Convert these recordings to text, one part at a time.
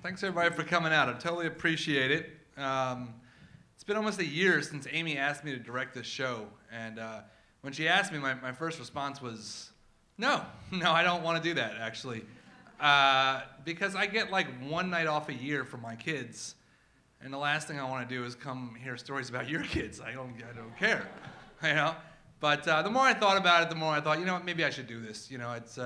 Thanks everybody for coming out. I totally appreciate it. It's been almost a year since Amy asked me to direct this show, and when she asked me, my first response was, no, I don't want to do that, actually. Because I get like one night off a year for my kids, and the last thing I want to do is come hear stories about your kids. I don't care, you know? But the more I thought about it, the more I thought, you know what, maybe I should do this. You know, it's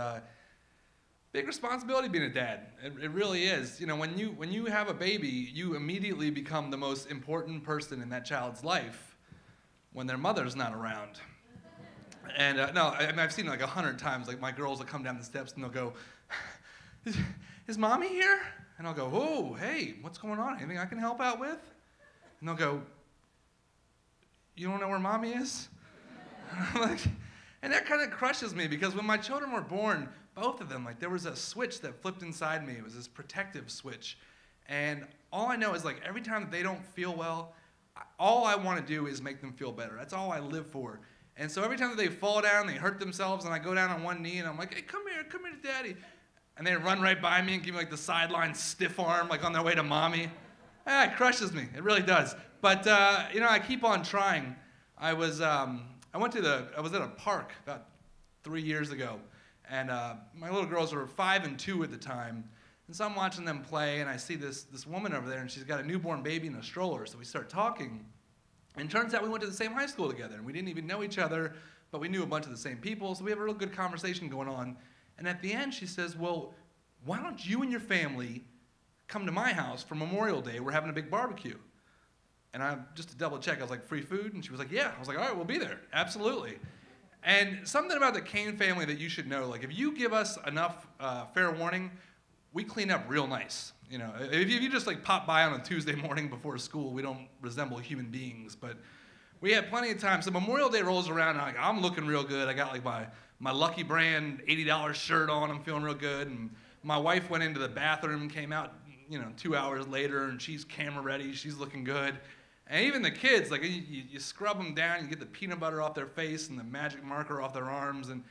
big responsibility being a dad. It really is. You know, when you have a baby, you immediately become the most important person in that child's life when their mother's not around. And no, I mean, I've seen it like 100 times. Like my girls will come down the steps and they'll go, is mommy here? And I'll go, oh, hey, what's going on? Anything I can help out with? And they'll go, you don't know where mommy is? And that kind of crushes me, because when my children were born, both of them, like there was a switch that flipped inside me. It was this protective switch. And all I know is like every time that they don't feel well, all I want to do is make them feel better. That's all I live for. And so every time that they fall down, they hurt themselves, and I go down on one knee and I'm like, hey, come here to daddy. And they run right by me and give me like the sideline stiff arm, like on their way to mommy. It crushes me, it really does. But you know, I keep on trying. I was at a park about 3 years ago, and my little girls were 5 and 2 at the time, and so I'm watching them play, and I see this woman over there, and she's got a newborn baby in a stroller, so we start talking, and it turns out we went to the same high school together, and we didn't even know each other, but we knew a bunch of the same people, so we have a real good conversation going on, and at the end she says, well, why don't you and your family come to my house for Memorial Day? We're having a big barbecue. And just to double check, I was like, free food? And she was like, yeah. I was like, all right, we'll be there. Absolutely. And something about the Kane family that you should know, like if you give us enough fair warning, we clean up real nice. You know, if you just like pop by on a Tuesday morning before school, we don't resemble human beings, but we have plenty of time. So Memorial Day rolls around, and I'm looking real good. I got like my Lucky Brand $80 shirt on. I'm feeling real good. And my wife went into the bathroom, came out, you know, 2 hours later, and she's camera ready. She's looking good. And even the kids, like you scrub them down, you get the peanut butter off their face and the magic marker off their arms. And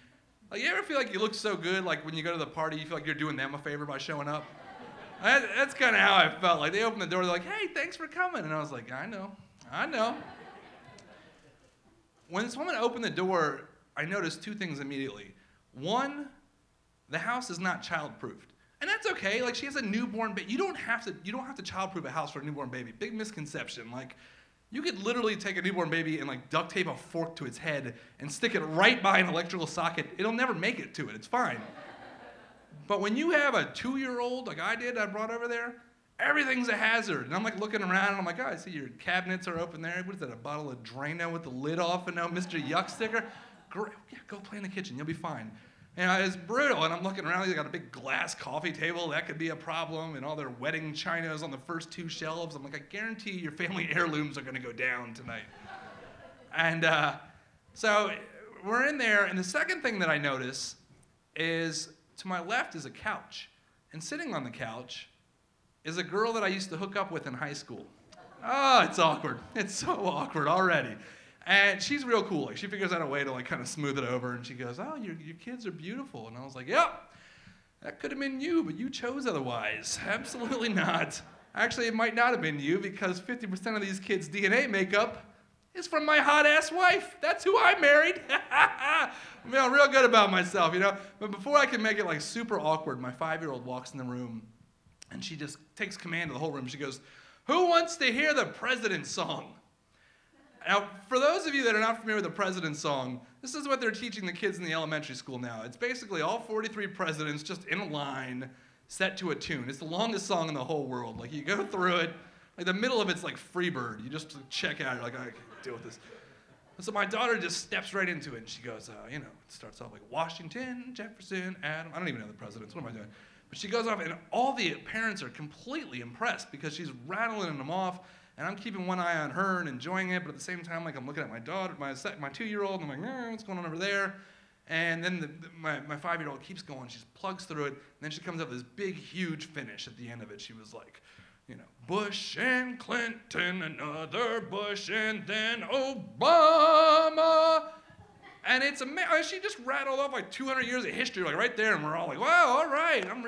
like, you ever feel like you look so good, like when you go to the party, you feel like you're doing them a favor by showing up? That's kind of how I felt. Like they opened the door, they're like, hey, thanks for coming. And I was like, I know. When this woman opened the door, I noticed two things immediately. One, the house is not child-proofed. And that's okay. Like, she has a newborn baby. You don't have to child-proof a house for a newborn baby. Big misconception. Like, you could literally take a newborn baby and like duct tape a fork to its head and stick it right by an electrical socket. It'll never make it to it. It's fine. But when you have a 2-year-old, like I brought over there, everything's a hazard. And I'm like looking around, and I'm like, oh, I see your cabinets are open there. What is that, a bottle of Drano with the lid off and no Mr. Yuck sticker? Great. Yeah, go play in the kitchen. You'll be fine. You know, it's brutal, and I'm looking around, they got a big glass coffee table, that could be a problem, and all their wedding chinas on the first 2 shelves. I'm like, I guarantee your family heirlooms are gonna go down tonight. And so we're in there, and the second thing that I notice is to my left is a couch, and sitting on the couch is a girl that I used to hook up with in high school. Oh, it's awkward. It's so awkward already. And she's real cool. Like, she figures out a way to like kind of smooth it over, and she goes, oh, your kids are beautiful. And I was like, yep, that could have been you, but you chose otherwise. Absolutely not. Actually, it might not have been you, because 50% of these kids' DNA makeup is from my hot-ass wife. That's who I married. I'm feeling real good about myself, you know? But before I can make it like super awkward, my 5-year-old walks in the room, and she just takes command of the whole room. She goes, who wants to hear the President's song? Now, for those of you that are not familiar with the President's song, this is what they're teaching the kids in the elementary school now. It's basically all 43 presidents just in a line, set to a tune. It's the longest song in the whole world. Like, you go through it, like the middle of it's like Freebird. You just check out, you're like, I can't deal with this. And so my daughter just steps right into it, and she goes, you know, it starts off like Washington, Jefferson, Adam. I don't even know the presidents. What am I doing? But she goes off, and all the parents are completely impressed because she's rattling them off. And I'm keeping one eye on her and enjoying it, but at the same time, like I'm looking at my daughter, my 2-year-old, and I'm like, what's going on over there? And then my 5-year-old keeps going. She plugs through it, and then she comes up with this big, huge finish at the end of it. She was like, you know, Bush and Clinton, another Bush, and then Obama. And it's amazing. She just rattled off like 200 years of history, like right there, and we're all like, wow, all right. I'm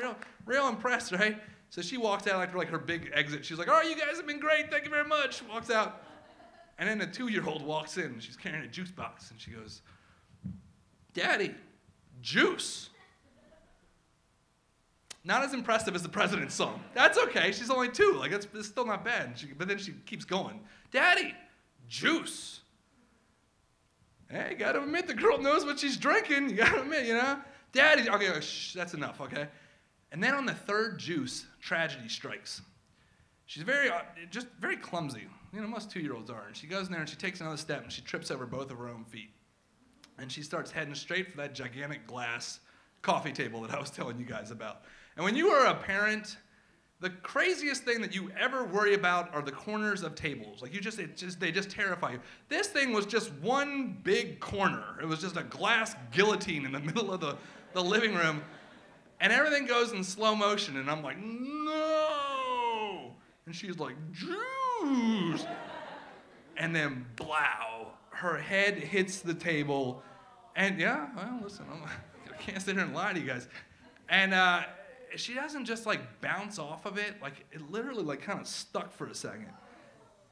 real impressed, right? So she walks out after like her big exit. She's like, all right, you guys have been great. Thank you very much. She walks out. And then a 2-year-old walks in. And she's carrying a juice box. And she goes, Daddy, juice. Not as impressive as the President's song. That's okay. She's only 2. Like, it's still not bad. But then she keeps going. Daddy, juice. Hey, you gotta admit, the girl knows what she's drinking. You gotta admit, you know? Daddy, okay, shh, that's enough, okay? And then on the 3rd juice, tragedy strikes. She's just very clumsy. You know, most 2-year-olds are. And she goes in there and she takes another step and she trips over both of her own feet. And she starts heading straight for that gigantic glass coffee table that I was telling you guys about. And when you are a parent, the craziest thing that you ever worry about are the corners of tables. Like they just terrify you. This thing was just one big corner. It was just a glass guillotine in the middle of the living room. And everything goes in slow motion, and I'm like, no! And she's like, juice! And then, blow, her head hits the table, and yeah, well, listen, I can't sit here and lie to you guys. And she doesn't just like bounce off of it, like it literally like kind of stuck for a second.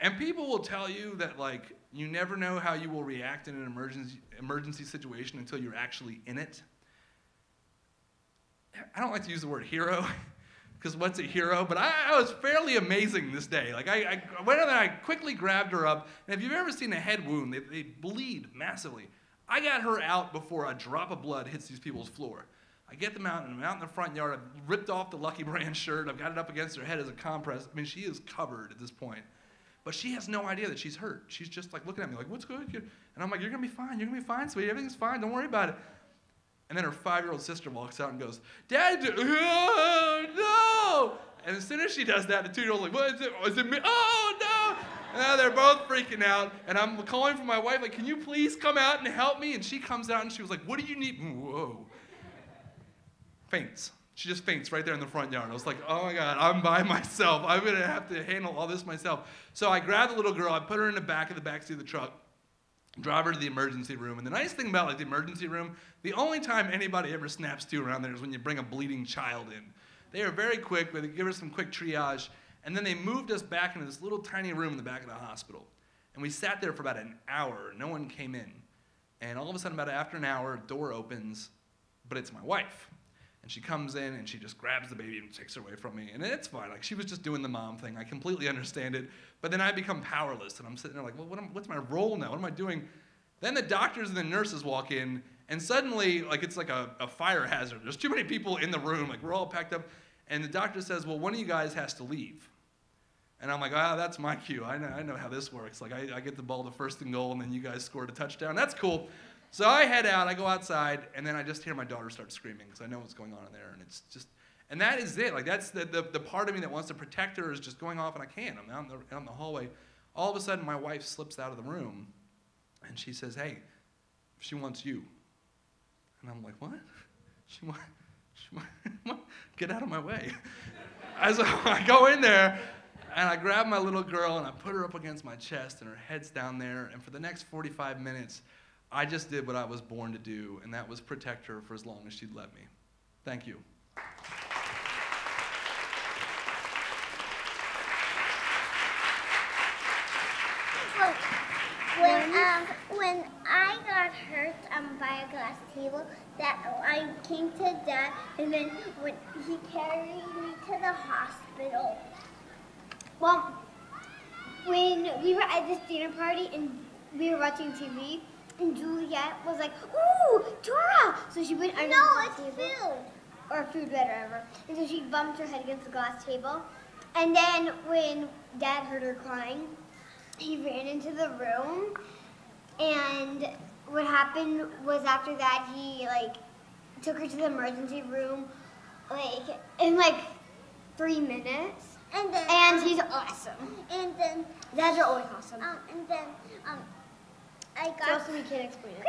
And people will tell you that like you never know how you will react in an emergency situation until you're actually in it. I don't like to use the word hero, because what's a hero? But I was fairly amazing this day. Like I went in there, I quickly grabbed her up, and if you've ever seen a head wound, they bleed massively. I got her out before a drop of blood hits these people's floor. I get them out, and I'm out in the front yard. I've ripped off the Lucky Brand shirt. I've got it up against her head as a compress. I mean, she is covered at this point. But she has no idea that she's hurt. She's just like looking at me like, what's good? And I'm like, you're going to be fine. You're going to be fine, sweetie. Everything's fine. Don't worry about it. And then her 5-year-old sister walks out and goes, Dad, oh, no! And as soon as she does that, the 2-year-old's like, what is it? Oh, is it me? Oh, no! And they're both freaking out. And I'm calling for my wife, like, can you please come out and help me? And she comes out and she was like, what do you need? Whoa. Faints. She just faints right there in the front yard. I was like, oh my God, I'm by myself. I'm going to have to handle all this myself. So I grabbed the little girl, I put her in the back of the backseat of the truck, drive her to the emergency room. And the nice thing about like the emergency room, the only time anybody ever snaps to around there is when you bring a bleeding child in. They are very quick, but they give her some quick triage. And then they moved us back into this little tiny room in the back of the hospital. And we sat there for about an hour. No one came in. And all of a sudden, about after an hour, a door opens, but it's my wife. And she comes in and she just grabs the baby and takes her away from me. And it's fine. Like, she was just doing the mom thing. I completely understand it. But then I become powerless. And I'm sitting there like, well, what's my role now? What am I doing? Then the doctors and the nurses walk in. And suddenly, like, it's like a fire hazard. There's too many people in the room. Like, we're all packed up. And the doctor says, well, one of you guys has to leave. And I'm like, ah, that's my cue. I know how this works. Like, I get the ball to first and goal, and then you guys scored a touchdown. That's cool. So I head out, I go outside, and then I just hear my daughter start screaming because I know what's going on in there. And it's just, and that is it. Like, that's the part of me that wants to protect her is just going off, and I can't. I'm out in the hallway. All of a sudden, my wife slips out of the room, and she says, hey, she wants you. And I'm like, what? She wants what? Get out of my way. So I go in there, and I grab my little girl, and I put her up against my chest, and her head's down there. And for the next 45 minutes, I just did what I was born to do, and that was protect her for as long as she'd let me. Thank you. When I got hurt by a glass table, that I came to Dad, and then when he carried me to the hospital. Well, when we were at this dinner party and we were watching TV, and Juliet was like, ooh, Tora! So she went under the table. Food. Or food, whatever. And so she bumped her head against the glass table. And then when Dad heard her crying, he ran into the room. And what happened was after that, he took her to the emergency room in 3 minutes. And he's awesome. And then dads are always awesome. I got. So we can't explain it.